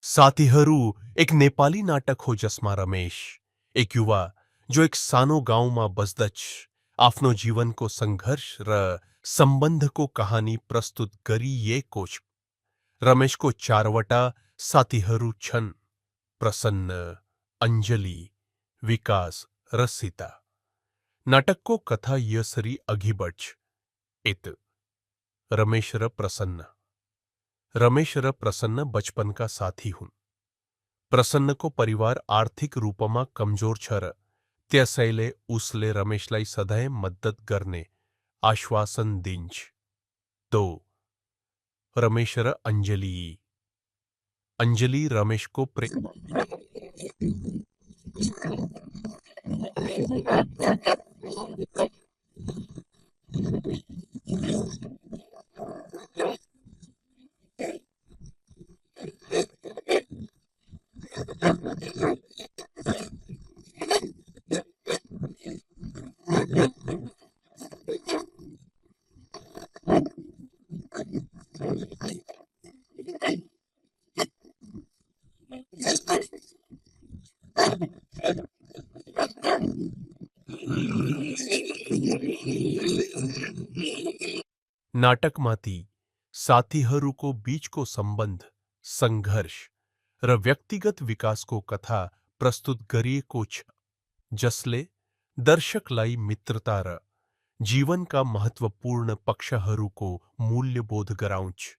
સાથીहरू એક નેપાલી નાટક હો જસમાં રમેશ એક યુવા જો એક સાનો ગાउँમાં બસદચ आफ्नो जीवनको सङ्घर्ष र सम्बन्धको कहानी प्रस्तुत गरिएको छ। रमेशको चारवटा साथीहरू छन् प्रसन्न, અંજલિ, વિકાસ र सीता। नाटक को कथा यसरी अघि बढ्छ। इत रमेश र प्रसन्न। रमेश र प्रसन्न बचपन का साथी हुन्। प्रसन्न को परिवार आर्थिक रूपमा कमजोर छ र त्यसैले उसले रमेशलाई सधैँ मद्दत गर्ने आश्वासन दिन्छ। 2. रमेश र અંજલિ। અંજલિ રમેશको प्रेम नाटकमाथि साथीहरूको बीचको सम्बन्ध, सङ्घर्ष र व्यक्तिगत विकासको कथा प्रस्तुत गरिएको छ, जसले दर्शकलाई मित्रता र जीवनका महत्त्वपूर्ण पक्षहरूको मूल्यबोध गराउँछ।